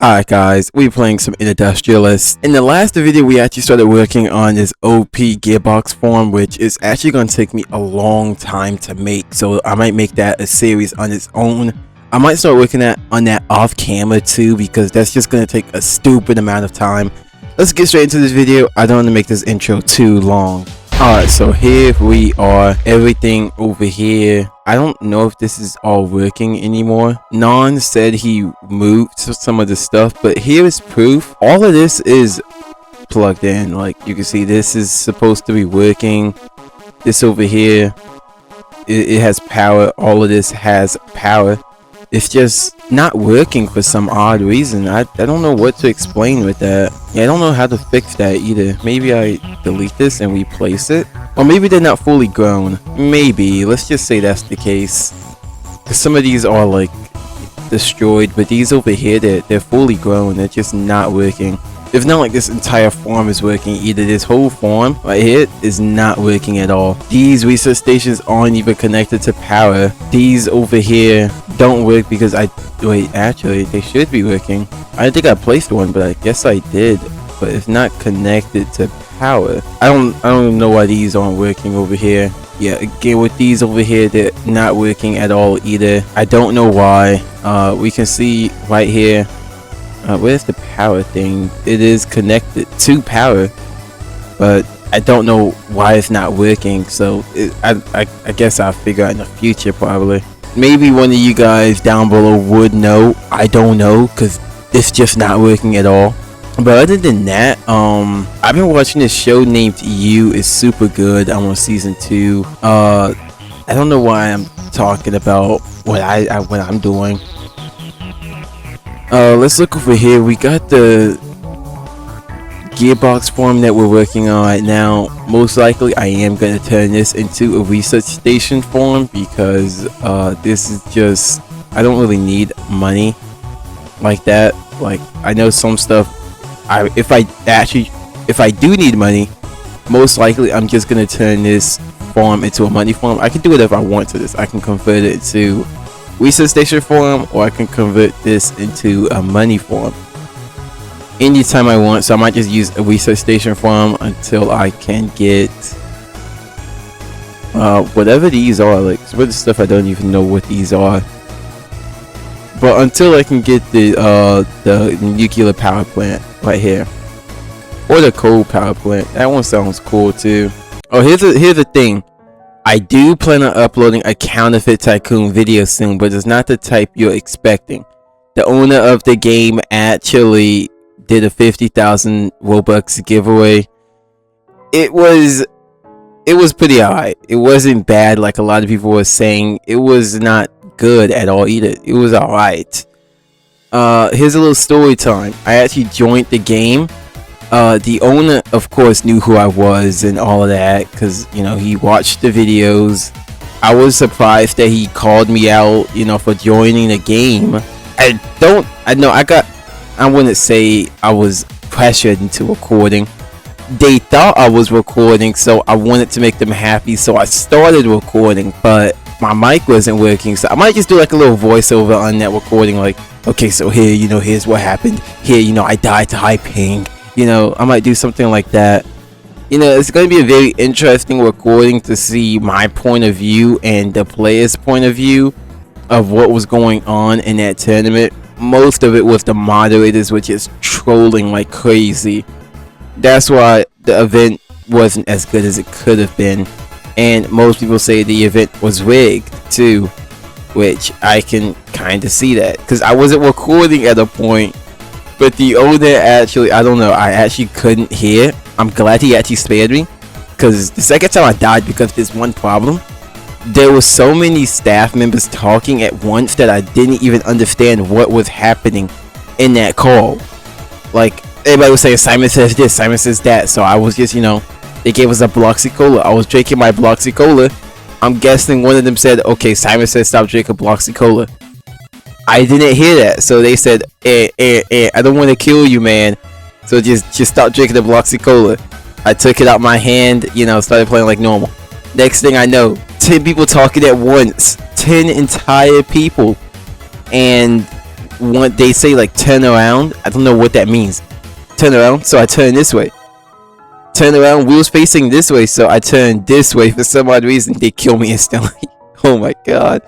Alright guys, we're playing some Industrialist. In the last video we actually started working on this OP gearbox form, which is actually going to take me a long time to make, so I might make that a series on its own. I might start working on that off camera too, because that's just going to take a stupid amount of time. Let's get straight into this video. I don't want to make this intro too long. Alright, so here we are, everything over here. I don't know if this is all working anymore. Non said he moved some of the stuff, but here is proof. All of this is plugged in. Like you can see, this is supposed to be working. This over here, it has power. All of this has power. It's just not working for some odd reason. I don't know what to explain with that. Yeah, I don't know how to fix that either. Maybe I delete this and replace it, or maybe they're not fully grown. Maybe, let's just say that's the case, because some of these are like destroyed, but these over here, they're fully grown. They're just not working. It's not like this entire farm is working either. This whole farm right here is not working at all. These research stations aren't even connected to power. These over here don't work because wait, actually they should be working. I think I placed one, but I guess I did, but it's not connected to power. I don't know why these aren't working over here. Yeah, again with these over here, they're not working at all either. I don't know why. We can see right here, where's the power thing? It is connected to power, but I don't know why it's not working. So I guess I'll figure out in the future probably. Maybe one of you guys down below would know. I don't know, because it's just not working at all. But other than that, I've been watching this show named You. It's super good. I'm on season 2. I don't know why I'm talking about what I'm doing. Let's look over here. We got the gearbox form that we're working on right now. Most likely I am going to turn this into a research station form, because this is just, I don't really need money like that. Like, I know some stuff, if I do need money, most likely I'm just going to turn this farm into a money farm. I can do whatever I want to this. I can convert it to research station form, or I can convert this into a money form anytime I want. So I might just use a research station form until I can get whatever these are. Like some of the stuff I don't even know what these are, but until I can get the nuclear power plant right here, or the coal power plant. That one sounds cool too. Oh, here's the thing. I do plan on uploading a Counterfeit Tycoon video soon, but it's not the type you're expecting. The owner of the game actually did a 50,000 Robux giveaway. It was pretty alright. It wasn't bad like a lot of people were saying. It was not good at all either. It was alright. Here's a little story time. I actually joined the game. The owner, of course, knew who I was and all of that, because, you know, he watched the videos. I was surprised that he called me out, you know, for joining the game. I wouldn't say I was pressured into recording. They thought I was recording, so I wanted to make them happy, so I started recording, but my mic wasn't working, so I might just do like a little voiceover on that recording, like, okay, so here, you know, here's what happened. Here, you know, I died to high ping. You know, I might do something like that. You know, it's going to be a very interesting recording to see my point of view and the player's point of view of what was going on in that tournament. Most of it was the moderators, which is trolling like crazy. That's why the event wasn't as good as it could have been. And most people say the event was rigged too, which I can kind of see that, because I wasn't recording at a point. But the owner actually, I don't know, I actually couldn't hear. I'm glad he actually spared me, because the second time I died because of this one problem, there were so many staff members talking at once that I didn't even understand what was happening in that call. Like, everybody was saying, Simon says this, Simon says that. So I was just, you know, they gave us a Bloxy Cola. I was drinking my Bloxy Cola. I'm guessing one of them said, okay, Simon said stop drinking Bloxy Cola. I didn't hear that, so they said, I don't want to kill you, man, so just stop drinking the Bloxy Cola. I took it out my hand, you know, started playing like normal. Next thing I know, 10 people talking at once. 10 entire people. And they say like turn around. I don't know what that means. Turn around, so I turn this way. Turn around, wheels facing this way, so I turn this way. For some odd reason, they kill me instantly. Oh my god.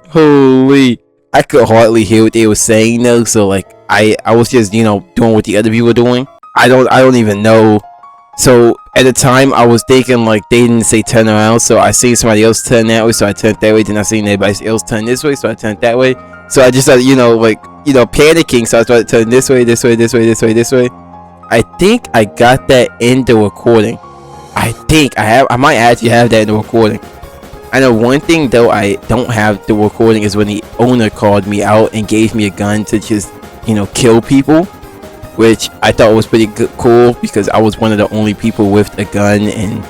Holy. I could hardly hear what they were saying though, so like I was just, you know, doing what the other people were doing. I don't even know. So at the time I was thinking like they didn't say turn around, so I seen somebody else turn that way, so I turned that way. Then I seen everybody else turn this way, so I turned that way. So I just started, you know, like, you know, panicking, so I started turning this way, this way, this way, this way, this way. I think I got that in the recording. I might actually have that in the recording. I know one thing though I don't have the recording is when the owner called me out and gave me a gun to just, you know, kill people, which I thought was pretty cool because I was one of the only people with a gun, and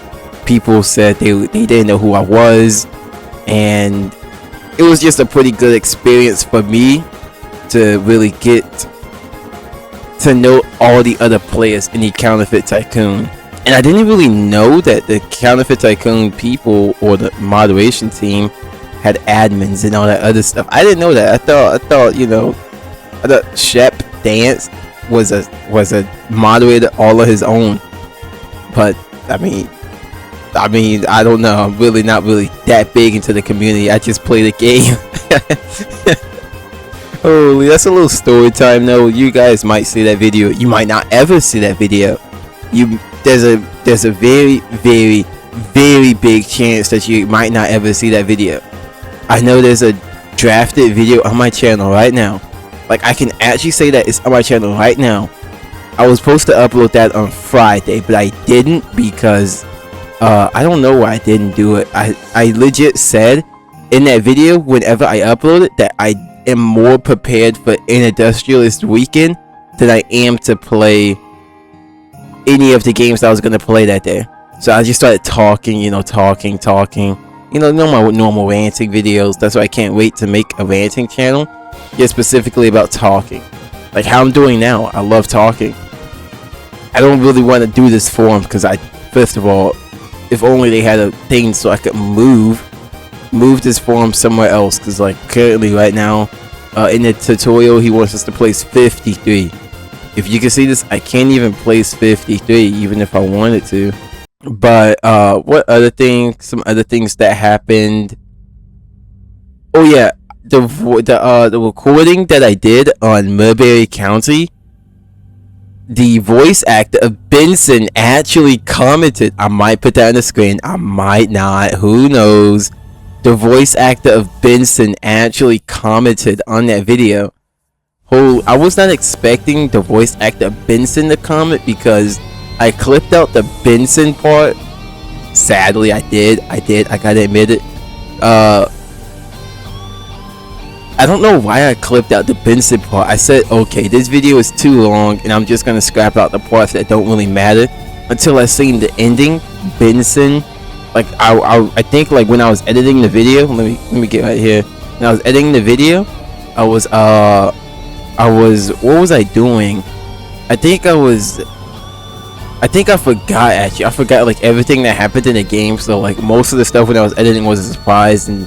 people said they didn't know who I was, and it was just a pretty good experience for me to really get to know all the other players in the Counterfeit Tycoon. And I didn't really know that the Counterfeit Tycoon people or the moderation team had admins and all that other stuff. I didn't know that. I thought, you know, I thought Shep Dance was a moderator all of his own. But I mean, I don't know. I'm really not really that big into the community. I just play the game. Holy, that's a little story time though. You guys might see that video. You might not ever see that video. There's a very, very, very big chance that you might not ever see that video. I know there's a drafted video on my channel right now. Like, I can actually say that it's on my channel right now. I was supposed to upload that on Friday, but I didn't because I don't know why I didn't do it. I legit said in that video whenever I upload it that I am more prepared for an Industrialist weekend than I am to play any of the games that I was going to play that day. So I just started talking, you know, talking. You know, my normal ranting videos. That's why I can't wait to make a ranting channel. Just specifically about talking. Like how I'm doing now. I love talking. I don't really want to do this forum because first of all, if only they had a thing so I could move this forum somewhere else. Because like currently right now, in the tutorial, he wants us to place 53. If you can see this, I can't even place 53 even if I wanted to. But what other things? Some other things that happened. Oh yeah, the recording that I did on Mulberry County. The voice actor of Benson actually commented. I might put that on the screen. I might not. Who knows? The voice actor of Benson actually commented on that video. I was not expecting the voice actor Benson to comment because I clipped out the Benson part. Sadly, I did. I gotta admit it. I don't know why I clipped out the Benson part. I said, okay, this video is too long, and I'm just gonna scrap out the parts that don't really matter until I seen the ending. Benson, like I think like when I was editing the video. Let me get right here. When I was editing the video, I was what was I doing? I forgot actually. I forgot like everything that happened in the game. So like most of the stuff when I was editing was a surprise, and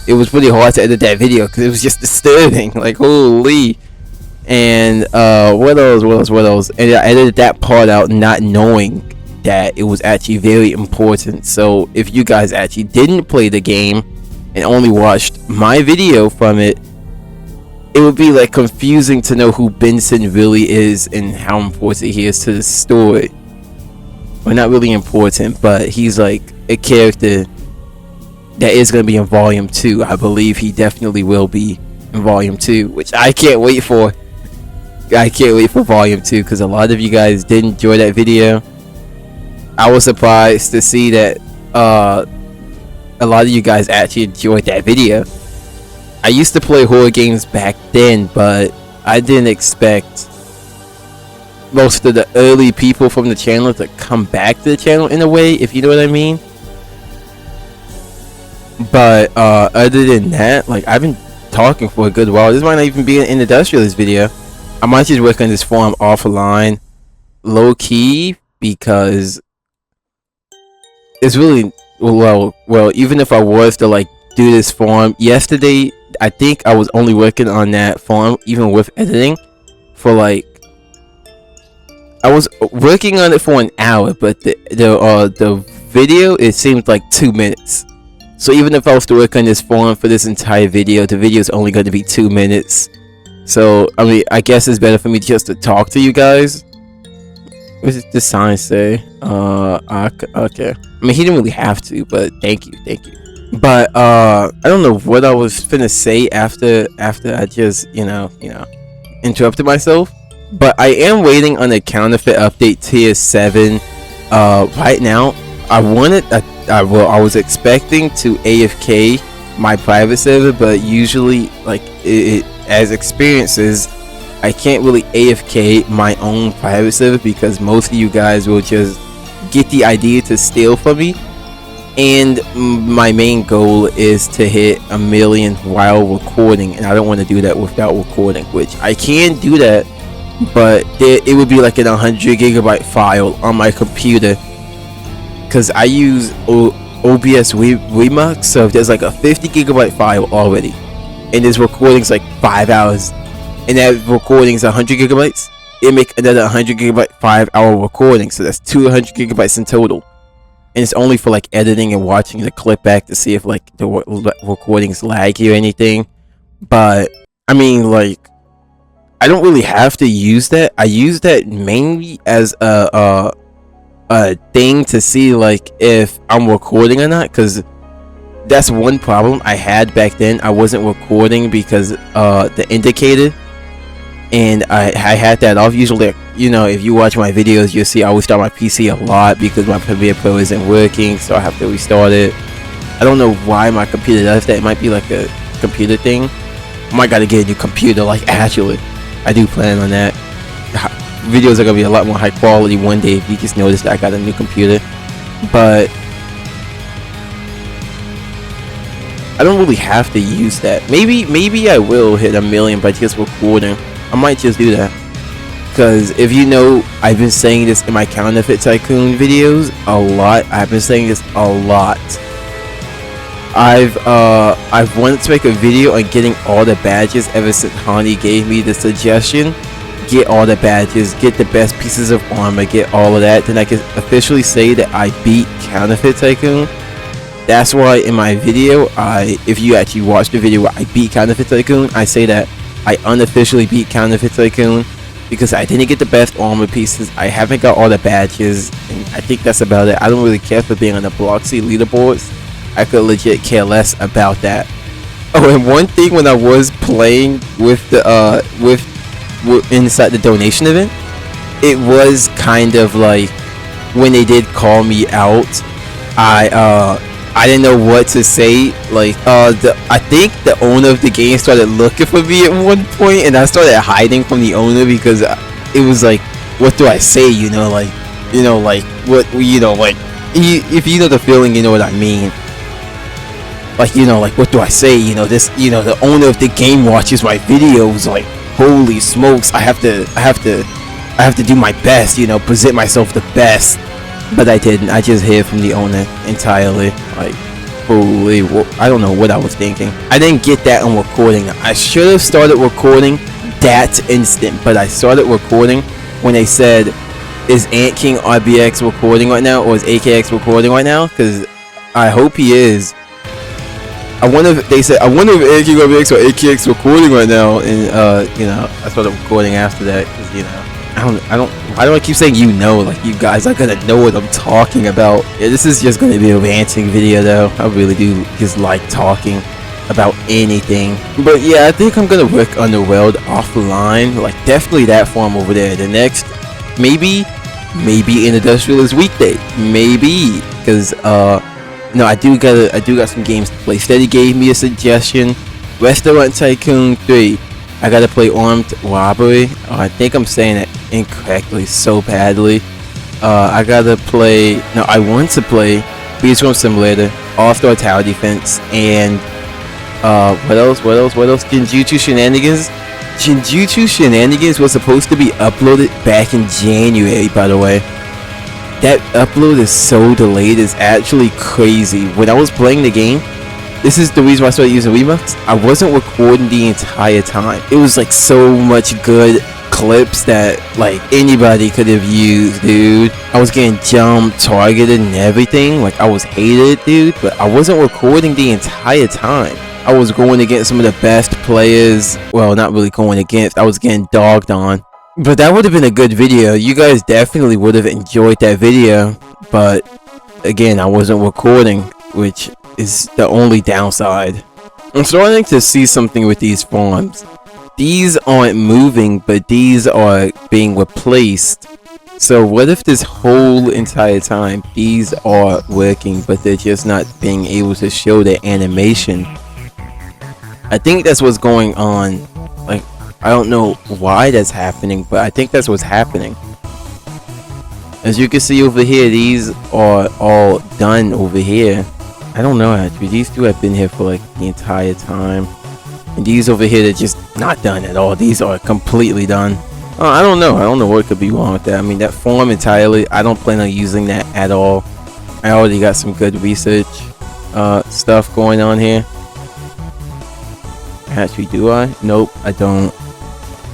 it was pretty hard to edit that video because it was just disturbing. Like holy. And what else? And I edited that part out not knowing that it was actually very important. So if you guys actually didn't play the game and only watched my video from it, it would be like confusing to know who Benson really is and how important he is to the story. Well, not really important, but he's like a character that is going to be in volume 2. I believe he definitely will be in volume 2, which I can't wait for. I can't wait for volume 2 because a lot of you guys did enjoy that video. I was surprised to see that a lot of you guys actually enjoyed that video. I used to play horror games back then, but I didn't expect most of the early people from the channel to come back to the channel in a way, if you know what I mean. But other than that, like I've been talking for a good while. This might not even be an Industrialist video. I might just work on this forum offline, low key, because it's really well. Even if I was to like do this forum yesterday, I think I was only working on that farm, even with editing, for like, I was working on it for an hour, but the video, it seemed like 2 minutes. So even if I was to work on this farm for this entire video, the video is only going to be 2 minutes. So I mean, I guess it's better for me just to talk to you guys. What does the sign say? Okay. I mean, he didn't really have to, but thank you. But I don't know what I was finna say after I just interrupted myself. But I am waiting on the counterfeit update tier 7. Right now, I was expecting to AFK my private server, but usually, like, as experiences, I can't really AFK my own private server because most of you guys will just get the idea to steal from me. And my main goal is to hit 1 million while recording, and I don't want to do that without recording, which I can do that, but it would be like an 100 gigabyte file on my computer because I use OBS Remux. So if there's like a 50 gigabyte file already and this recording's like 5 hours and that recording's 100 gigabytes, it make another 100 gigabyte 5-hour recording, so that's 200 gigabytes in total. And it's only for like editing and watching the clip back to see if like the recording's laggy or anything. But I mean, like, I don't really have to use that. I use that mainly as a thing to see like if I'm recording or not, because that's one problem I had back then. I wasn't recording because the indicator, and I had that off. Usually, you know, if you watch my videos, you'll see I always start my PC a lot because my Premiere Pro isn't working, so I have to restart it. I don't know why my computer does that. It might be like a computer thing. I might gotta get a new computer, like, actually. I do plan on that. Videos are gonna be a lot more high quality one day if you just notice that I got a new computer. But I don't really have to use that. Maybe I will hit 1 million by just recording. I might just do that. Because if you know, I've been saying this in my Counterfeit Tycoon videos a lot. I've been saying this a lot. I've wanted to make a video on getting all the badges ever since Hani gave me the suggestion. Get all the badges, get the best pieces of armor, get all of that. Then I can officially say that I beat Counterfeit Tycoon. That's why in my video, if you actually watch the video where I beat Counterfeit Tycoon, I say that I unofficially beat Counterfeit Tycoon because I didn't get the best armor pieces. I haven't got all the badges, and I think that's about it. I don't really care for being on the Bloxy leaderboards. I could legit care less about that. Oh, and one thing, when I was playing with the inside the donation event, it was kind of like when they did call me out, I didn't know what to say. Like, I think the owner of the game started looking for me at one point, and I started hiding from the owner because it was like, what do I say? You know, like what, you know, like, if you know the feeling, you know what I mean. Like, you know, like, what do I say? You know, this, you know, the owner of the game watches my videos. Like, holy smokes, I have to do my best. You know, present myself the best. But I didn't. I just hid from the owner entirely. Like, holy, I don't know what I was thinking. I didn't get that on recording. I should have started recording that instant, but I started recording when they said, is Ant King RBX recording right now, or is AKX recording right now? Because I hope he is. I wonder if they said, I wonder if Ant King RBX or AKX recording right now, and you know, I started recording after that because, you know, I don't. Why do I keep saying you know? Like, you guys are gonna know what I'm talking about. Yeah, this is just gonna be a ranting video, though. I really do just like talking about anything. But yeah, I think I'm gonna work on the world offline. Like, definitely that farm over there. The next, maybe an Industrialist weekday. Maybe, because no, I do got some games to play. Steady gave me a suggestion. Restaurant Tycoon 3. I gotta play Armed Robbery. I think I'm saying it incorrectly so badly. I gotta play. No, I want to play Beach Room Simulator, All-Star Tower Defense, and what else? Jinjutsu Shenanigans. Jinjutsu Shenanigans was supposed to be uploaded back in January, by the way. That upload is so delayed, it's actually crazy. When I was playing the game, this is the reason why I started using Remux. I wasn't recording the entire time. It was like so much good clips that like anybody could have used, dude. I was getting jumped, targeted, and everything. Like I was hated, dude, but I wasn't recording the entire time. I was going against some of the best players. Well, not really going against. I was getting dogged on. But that would have been a good video. You guys definitely would have enjoyed that video. But again, I wasn't recording, which is the only downside. I'm starting to see something with these farms. These aren't moving, but these are being replaced. So what if this whole entire time these are working, but they're just not being able to show their animation? I think that's what's going on. Like, I don't know why that's happening, but I think that's what's happening. As you can see over here, these are all done over here. I don't know actually. These two have been here for like the entire time. And these over here, they're just not done at all. These are completely done. I don't know. I don't know what could be wrong with that. I mean, that form entirely, I don't plan on using that at all. I already got some good research stuff going on here. Actually, do I? Nope, I don't.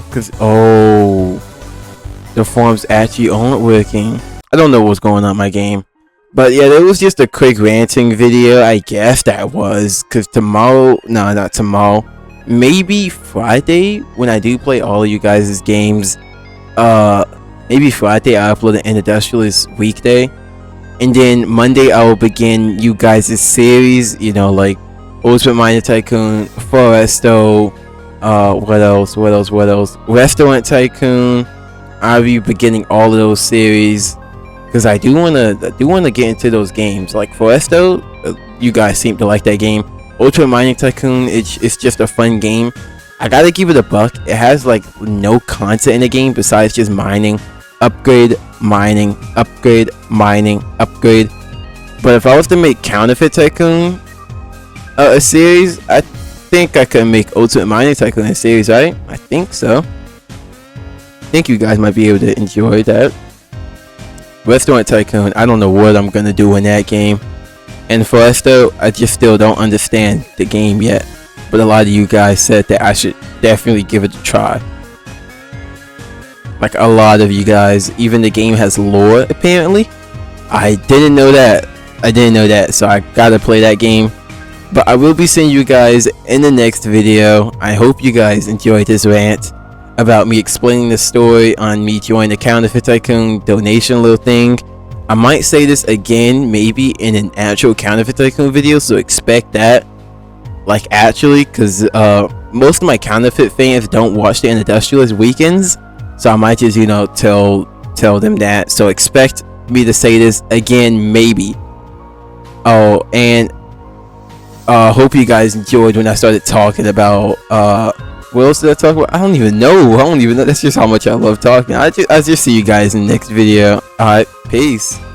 Because, oh, the forms actually aren't working. I don't know what's going on in my game. But yeah, that was just a quick ranting video. I guess that was. Because tomorrow, no, not tomorrow. Maybe Friday, when I do play all of you guys' games. Maybe Friday, I'll upload an Industrialist weekday. And then Monday, I will begin you guys' series. You know, like Ultimate Miner Tycoon, Foresto, what else? Restaurant Tycoon. I'll be beginning all of those series because I do wanna get into those games. Like Foresto, you guys seem to like that game. Ultimate Mining Tycoon, it's just a fun game. I gotta give it a buck. It has like no content in the game besides just mining, upgrade, mining, upgrade, mining, upgrade. But if I was to make Counterfeit Tycoon a series, I think I could make Ultimate Mining Tycoon a series, right? I think so. I think you guys might be able to enjoy that. Restaurant Tycoon, I don't know what I'm gonna do in that game. And for us though, I just still don't understand the game yet. But a lot of you guys said that I should definitely give it a try. Like a lot of you guys, even the game has lore apparently. I didn't know that. So I gotta play that game. But I will be seeing you guys in the next video. I hope you guys enjoyed this rant about me explaining the story on me joining the Counterfeit Tycoon donation little thing. I might say this again maybe in an actual Counterfeit Tycoon video, so expect that. Like actually, because most of my Counterfeit fans don't watch the Industrialist weekends, so I might just, you know, tell them that. So expect me to say this again maybe. Oh, and hope you guys enjoyed when I started talking about what else did I talk about? I don't even know. That's just how much I love talking. I just see you guys in the next video. Alright, peace.